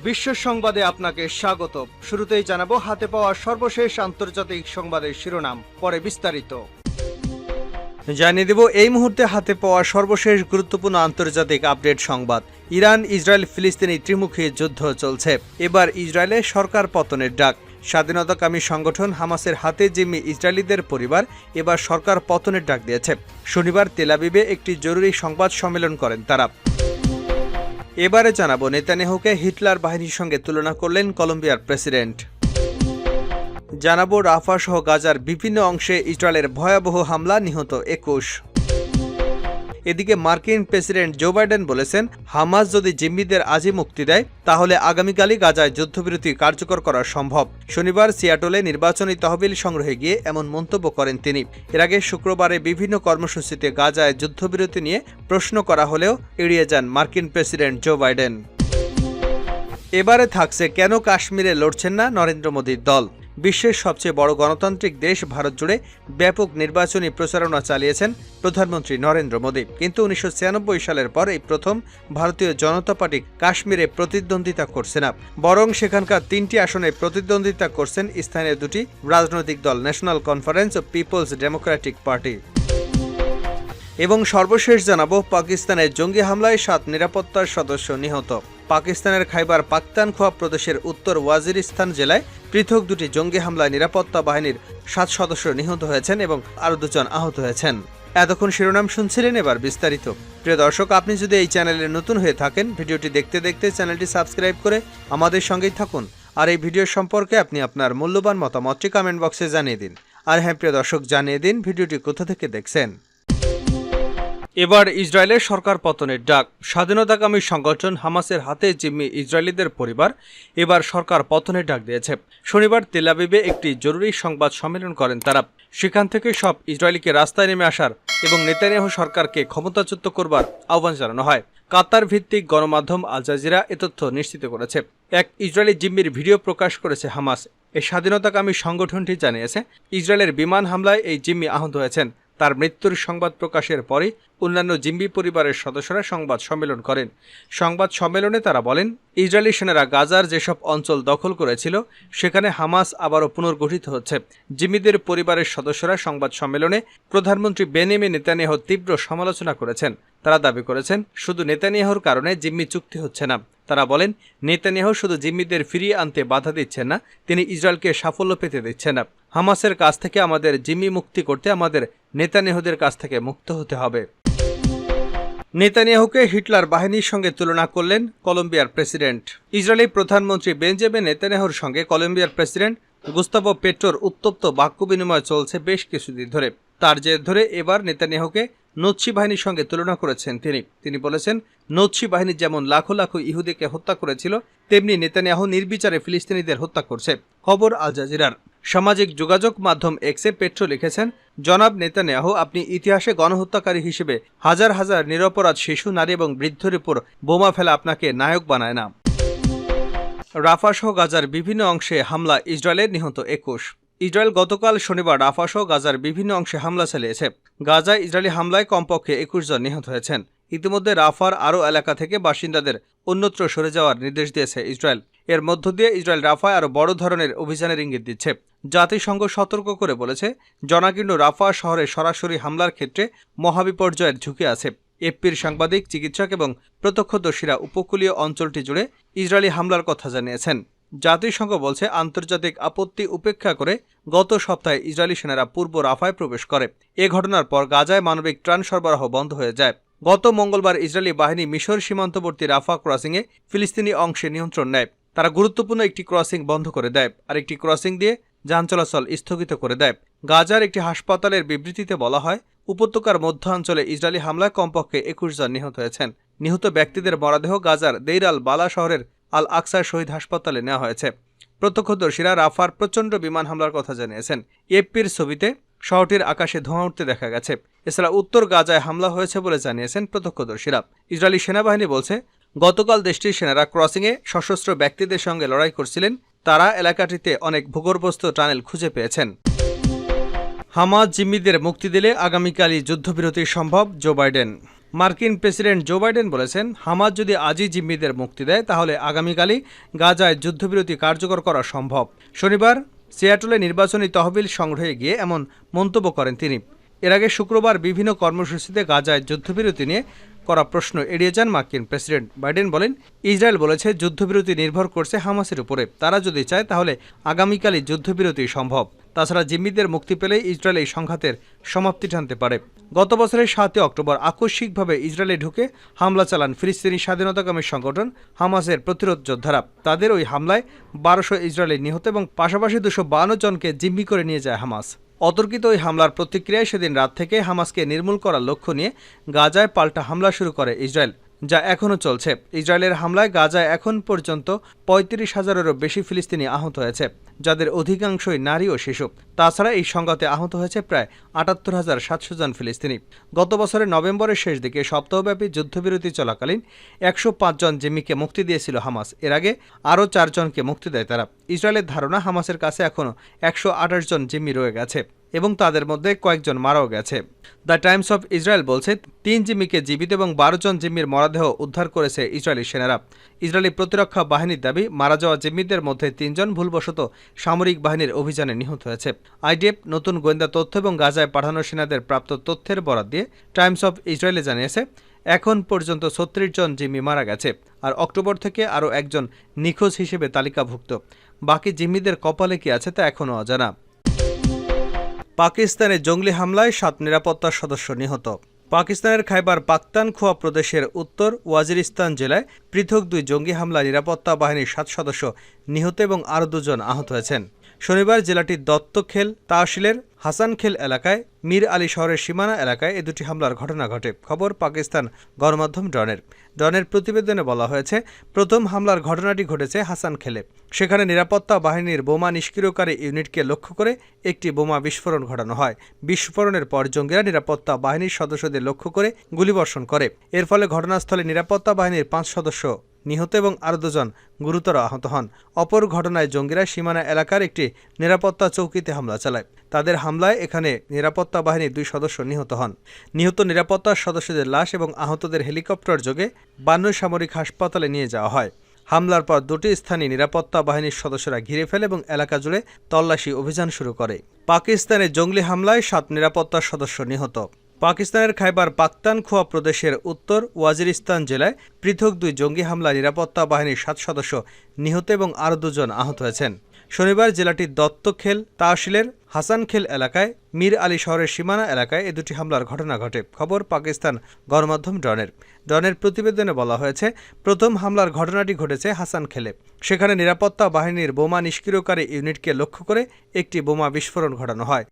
বিশ্ব সংবাদে আপনাকে স্বাগত। শুরুতেই জানাবো হাতে পাওয়া সর্বশেষ আন্তর্জাতিক সংবাদের শিরোনাম, পরে বিস্তারিত। জানিয়ে দেব এই মুহূর্তে হাতে পাওয়া সর্বশেষ গুরুত্বপূর্ণ আন্তর্জাতিক আপডেট সংবাদ। ইরান ইসরায়েল ফিলিস্তিনি ত্রিমুখী যুদ্ধ চলছে। এবার ইসরায়েলে সরকার পতনের ডাক। স্বাধীনতাকামী সংগঠন হামাসের হাতে জিম্মি ইসরায়েলিদের পরিবার এবার সরকার পতনের ডাক দিয়েছে। শনিবার তেল আবিবে একটি জরুরি সংবাদ সম্মেলন করেন তারা। এবারে জানাবো নেতানিয়াহুকে হিটলার বাহিনীর সঙ্গে তুলনা করলেন কলম্বিয়ার প্রেসিডেন্ট। জানাবো রাফা সহ গাজার বিভিন্ন অংশে ইসরায়েলের ভয়াবহ হামলা, নিহত 21। এদিকে মার্কিন প্রেসিডেন্ট জো বাইডেন বলেছেন, হামাস যদি জিম্মিদের আজই মুক্তি দেয় তাহলে আগামীকালই গাজায় যুদ্ধবিরতি কার্যকর করা সম্ভব। শনিবার সিয়াটলে নির্বাচনী তহবিল সংগ্রহে গিয়ে এমন মন্তব্য করেন তিনি। এর আগে শুক্রবারে বিভিন্ন কর্মসূচিতে গাজায় যুদ্ধবিরতি নিয়ে প্রশ্ন করা হলেও এড়িয়ে যান মার্কিন প্রেসিডেন্ট জো বাইডেন। এবারে থাকছে কেন কাশ্মীরে লড়ছেন না নরেন্দ্র মোদীর দল। বিশ্বের সবচেয়ে বড় গণতান্ত্রিক দেশ ভারত জুড়ে ব্যাপক নির্বাচনী প্রচারণা চালিয়েছেন প্রধানমন্ত্রী নরেন্দ্র মোদী, কিন্তু 1996 সালের পর এই প্রথম ভারতীয় জনতা পার্টি কাশ্মীরে প্রতিদ্বন্দ্বিতা করছে না, বরং সেখানকার 3টি আসনে প্রতিদ্বন্দ্বিতা করছেন স্থানীয় দুটি রাজনৈতিক দল, ন্যাশনাল কনফারেন্স ও পিপলস ডেমোক্রেটিক পার্টি। এবং সর্বশেষ জানাবো পাকিস্তানের জঙ্গি হামলায় 7 নিরাপত্তার সদস্য নিহত। পাকিস্তানের খাইবার পাখতানখোয়া প্রদেশের উত্তর ওয়াজিরিস্তান জেলায় পৃথক দুটি জঙ্গি হামলায় নিরাপত্তা বাহিনীর 7 সদস্য নিহত হয়েছেন এবং আরও 2 জন আহত হয়েছেন। এতক্ষণ শিরোনাম শুনছিলেন, এবার বিস্তারিত। প্রিয় দর্শক, আপনি যদি এই চ্যানেলে নতুন হয়ে থাকেন, ভিডিওটি দেখতে দেখতে চ্যানেলটি সাবস্ক্রাইব করে আমাদের সঙ্গেই থাকুন। আর এই ভিডিও সম্পর্কে আপনি আপনার মূল্যবান মতামতটি কমেন্ট বক্সে জানিয়ে দিন। আর হ্যাঁ প্রিয় দর্শক, জানিয়ে দিন ভিডিওটি কোথা থেকে দেখছেন। এবার ইসরায়েলের সরকার পতনের ডাক। স্বাধীনতাকামী সংগঠন হামাসের হাতে জিম্মি ইসরায়েলিদের পরিবার এবার সরকার পতনের ডাক দিয়েছে। শনিবার তেল আবিবে একটি জরুরি সংবাদ সম্মেলন করেন তারা। সেখান থেকে সব ইসরায়েলিকে রাস্তায় নেমে আসার এবং নেতানিয়াহু সরকারকে ক্ষমতাচ্যুত করবার আহ্বান জানানো হয়। কাতার ভিত্তিক গণমাধ্যম আল জাজিরা এ তথ্য নিশ্চিত করেছে। এক ইসরায়েলি জিম্মির ভিডিও প্রকাশ করেছে হামাস। এই স্বাধীনতাকামী সংগঠনটি জানিয়েছে, ইসরায়েলের বিমান হামলায় এই জিম্মি আহত হয়েছেন। তার মৃত্যুর সংবাদ প্রকাশের পরই অন্যান্য জিম্মি পরিবারের সদস্যরা সংবাদ সম্মেলন করেন। সংবাদ সম্মেলনে তারা বলেন, ইসরায়েলি সেনারা গাজার যেসব অঞ্চল দখল করেছিল সেখানে হামাস আবারও পুনর্গঠিত হচ্ছে। জিম্মিদের পরিবারের সদস্যরা সংবাদ সম্মেলনে প্রধানমন্ত্রী বেনিয়ামিন নেতানিয়াহুর তীব্র সমালোচনা করেছেন। তারা দাবি করেছেন, শুধু নেতানিয়াহুর কারণে জিম্মি চুক্তি হচ্ছে না। তারা বলেন, নেতানিয়াহু শুধু জিম্মিদের ফিরিয়ে আনতে বাধা দিচ্ছেন না, তিনি ইসরায়েলকে সাফল্য পেতে দিচ্ছেন না। হামাসের কাছ থেকে আমাদের জিম্মি মুক্তি করতে আমাদের নেতানিয়াহুদের কাছ থেকে মুক্ত হতে হবে। নেতানিয়াহুকে হিটলার বাহিনীর সঙ্গে তুলনা করলেন কলম্বিয়ার প্রেসিডেন্ট। ইসরায়েলি প্রধানমন্ত্রী বেঞ্জামিন নেতানিয়াহুর সঙ্গে কলম্বিয়ার প্রেসিডেন্ট গুস্তাভো পেট্রোর উত্তপ্ত বাক্য বিনিময় চলছে বেশ কিছুদিন ধরে। তার জের ধরে এবার নেতানিয়াহুকে নৎসি বাহিনীর সঙ্গে তুলনা করেছেন তিনি বলেছেন, নৎসি বাহিনী যেমন লাখো লাখো ইহুদিকে হত্যা করেছিল, তেমনি নেতানিয়াহু নির্বিচারে ফিলিস্তিনিদের হত্যা করছে। খবর আল জাজিরার। সামাজিক যোগাযোগ মাধ্যম এক্সে পেট্রো লিখেছেন, জনাব নেতানিয়াহু, আপনি ইতিহাসে গণহত্যাকারী হিসেবে হাজার হাজার নিরপরাধ শিশু, নারী এবং বৃদ্ধের উপর বোমা ফেলা আপনাকে নায়ক বানায় না। রাফা সহ গাজার বিভিন্ন অংশে হামলা, ইসরায়েলের নিহত 21। ইসরায়েল গতকাল শনিবার রাফা সহ গাজার বিভিন্ন অংশে হামলা চালিয়েছে। গাজায় ইসরায়েলি হামলায় কমপক্ষে 21 জন নিহত হয়েছেন। ইতিমধ্যে রাফার আরও এলাকা থেকে বাসিন্দাদের অন্যত্র সরে যাওয়ার নির্দেশ দিয়েছে ইসরায়েল। এর মধ্য দিয়ে ইসরায়েল রাফায় আরও বড় ধরনের অভিযানের ইঙ্গিত দিচ্ছে। জাতিসংঘ সতর্ক করে বলেছে, জনাকীর্ণ রাফা শহরে সরাসরি হামলার ক্ষেত্রে মহাবিপর্যয়ের ঝুঁকি আছে। এফপির সাংবাদিক, চিকিৎসক এবং প্রত্যক্ষদর্শীরা উপকূলীয় অঞ্চলটি জুড়ে ইসরায়েলি হামলার কথা জানিয়েছেন। জাতিসংঘ বলছে, আন্তর্জাতিক আপত্তি উপেক্ষা করে গত সপ্তাহে ইসরায়েলি সেনারা পূর্ব রাফায় প্রবেশ করে। এ ঘটনার পর গাজায় মানবিক ত্রাণ সরবরাহ বন্ধ হয়ে যায়। গত মঙ্গলবার ইসরায়েলি বাহিনী মিশর সীমান্তবর্তী রাফা ক্রসিংয়ে ফিলিস্তিনি অংশে নিয়ন্ত্রণ নেয়। তারা গুরুত্বপূর্ণ একটি ক্রসিং বন্ধ করে দেয় আর একটি ক্রসিং দিয়ে যান চলাচল স্থগিত করে দেয়। গাজার একটি হাসপাতালের বিবৃতিতে বলা হয়, উপত্যকার মধ্যাঞ্চলে ইসরায়েলি হামলায় কমপক্ষে 21 জন নিহত হয়েছেন। নিহত ব্যক্তিদের মরদেহ গাজার দেইর আল বালা শহরের আল আকসা শহীদ হাসপাতালে নেওয়া হয়েছে। প্রত্যক্ষদর্শীরা রাফার প্রচণ্ড বিমান হামলার কথা জানিয়েছেন। এফপির ছবিতে শহরটির আকাশে ধোঁয়া উঠতে দেখা গেছে। এছাড়া উত্তর গাজায় হামলা হয়েছে বলে জানিয়েছেন প্রত্যক্ষদর্শীরা। ইসরায়েলি সেনাবাহিনী বলছে, গতকাল দেশটির সেনারা ক্রসিংয়ে সশস্ত্র ব্যক্তিদের সঙ্গে লড়াই করছিলেন। তারা এলাকাটিতে অনেক ভূগর্ভস্থ টানেল খুঁজে পেয়েছেন। হামাস জিম্মিদের মুক্তি দিলে আগামীকালই যুদ্ধবিরতি সম্ভব, জো বাইডেন। মার্কিন প্রেসিডেন্ট জো বাইডেন বলেছেন, হামাস যদি আজই জিম্মিদের মুক্তি দেয় তাহলে আগামীকালই গাজায় যুদ্ধবিরতি কার্যকর করা সম্ভব। শনিবার সিয়াটলে নির্বাচনী তহবিল সংগ্রহে গিয়ে এমন মন্তব্য করেন তিনি। এর আগে শুক্রবার বিভিন্ন কর্মসূচিতে গাজায় যুদ্ধবিরতি নিয়ে করা প্রশ্ন এড়িয়ে যান মার্কিন প্রেসিডেন্ট। বাইডেন বলেন, ইসরায়েল বলেছে যুদ্ধবিরতি নির্ভর করছে হামাসের উপরে। তারা যদি চায় তাহলে আগামীকালই যুদ্ধবিরতি সম্ভব। তাছাড়া জিম্মিদের মুক্তি পেলে ইসরায়েল এই সংঘাতের সমাপ্তি টানতে পারে। গত বছরের ৭ অক্টোবর আকস্মিকভাবে ইসরায়েলে ঢুকে হামলা চালান ফিলিস্তিনি স্বাধীনতাকামী সংগঠন হামাসের প্রতিরোধ যোদ্ধারা। তাদের ওই হামলায় ১২০০ ইসরায়েলি নিহত এবং পাশাপাশি ২৫২ জনকে জিম্মি করে নিয়ে যায় হামাস। অতর্কিত ওই হামলার প্রতিক্রিয়ায় সেদিন রাত থেকে হামাসকে নির্মূল করার লক্ষ্য নিয়ে গাজায় পাল্টা হামলা শুরু করে ইসরায়েল, যা এখনও চলছে। ইসরায়েলের হামলায় গাজায় এখন পর্যন্ত ৩৫,০০০-এরও বেশি ফিলিস্তিনি আহত হয়েছে, যাদের অধিকাংশই নারী ও শিশু। তাছাড়া এই সংঘাতে আহত হয়েছে প্রায় ৭৮,৭০০ জন ফিলিস্তিনি। গত বছরের নভেম্বরের শেষ দিকে সপ্তাহব্যাপী যুদ্ধবিরতি চলাকালীন ১০৫ জন জিম্মিকে মুক্তি দিয়েছিল হামাস। এর আগে আরও ৪ জনকে মুক্তি দেয় তারা। ইসরায়েলের ধারণা, হামাসের কাছে এখনও ১২৮ জন জিম্মি রয়ে গেছে এবং তাদের মধ্যে কয়েকজন মারাও গেছে। দ্য টাইমস অফ ইসরায়েল বলছে, ৩ জিম্মিকে জীবিত এবং ১২ জন জিম্মির মরদেহ উদ্ধার করেছে ইসরায়েলি সেনারা। ইসরায়েলি প্রতিরক্ষা বাহিনীর দাবি, মারা যাওয়া জিম্মিদের মধ্যে ৩ জন ভুলবশত সামরিক বাহিনীর অভিযানে নিহত হয়েছে। আইডিএফ নতুন গোয়েন্দা তথ্য এবং গাজায় পাঠানো সেনাদের প্রাপ্ত তথ্যের বরাত দিয়ে টাইমস অফ ইসরায়েলে জানিয়েছে, এখন পর্যন্ত ৩৬ জন জিম্মি মারা গেছে, আর অক্টোবর থেকে আরও একজন নিখোঁজ হিসেবে তালিকাভুক্ত। বাকি জিম্মিদের কপালে কি আছে তা এখনও অজানা। পাকিস্তানে জঙ্গি হামলায় ৭ নিরাপত্তা সদস্য নিহত। পাকিস্তানের খাইবার পাখতানখোয়া প্রদেশের উত্তর ওয়াজিরিস্তান জেলায় পৃথক ২ জঙ্গি হামলায় নিরাপত্তা বাহিনীর ৭ সদস্য নিহত এবং আরও ২ জন আহত হয়েছেন। শনিবার জেলাটির দত্তখেল তাহসিলের হাসানখেল এলাকায় মীর আলী শহরের সীমানা এলাকায় এ দুটি হামলার ঘটনা ঘটে। খবর পাকিস্তান গণমাধ্যম ডনের প্রতিবেদনে বলা হয়েছে, প্রথম হামলার ঘটনাটি ঘটেছে হাসানখেলে। সেখানে নিরাপত্তা বাহিনীর বোমা নিষ্ক্রিয়কারী ইউনিটকে লক্ষ্য করে একটি বোমা বিস্ফোরণ ঘটানো হয়। বিস্ফোরণের পর জঙ্গিরা নিরাপত্তা বাহিনীর সদস্যদের লক্ষ্য করে গুলিবর্ষণ করে। এর ফলে ঘটনাস্থলে নিরাপত্তা বাহিনীর ৫ সদস্য নিহত এবং আরও ২ জন গুরুতর আহত হন। অপর ঘটনায় জঙ্গিরা সীমানা এলাকার একটি নিরাপত্তা চৌকিতে হামলা চালায়। তাদের হামলায় এখানে নিরাপত্তা বাহিনীর ২ সদস্য নিহত হন। নিহত নিরাপত্তা সদস্যদের লাশ এবং আহতদের হেলিকপ্টার যোগে বান্নু সামরিক হাসপাতালে নিয়ে যাওয়া হয়। হামলার পর ২টি স্থানীয় নিরাপত্তা বাহিনীর সদস্যরা ঘিরে ফেলে এবং এলাকা জুড়ে তল্লাশি অভিযান শুরু করে। পাকিস্তানে জঙ্গি হামলায় ৭ নিরাপত্তা সদস্য নিহত। পাকিস্তানের খাইবার পাখতানখোয়া প্রদেশের উত্তর ওয়াজিরিস্তান জেলায় পৃথক ২ জঙ্গি হামলায় নিরাপত্তা বাহিনীর ৭ সদস্য নিহত এবং আরও ২ জন আহত হয়েছেন। শনিবার জেলাটির দত্তখেল তাহসিলের হাসানখেল এলাকায় মীর আলী শহরের সীমানা এলাকায় এ দুটি হামলার ঘটনা ঘটে। খবর পাকিস্তান গণমাধ্যম ডনের প্রতিবেদনে বলা হয়েছে, প্রথম হামলার ঘটনাটি ঘটেছে হাসানখেলে। সেখানে নিরাপত্তা বাহিনীর বোমা নিষ্ক্রিয়কারী ইউনিটকে লক্ষ্য করে একটি বোমা বিস্ফোরণ ঘটানো হয়।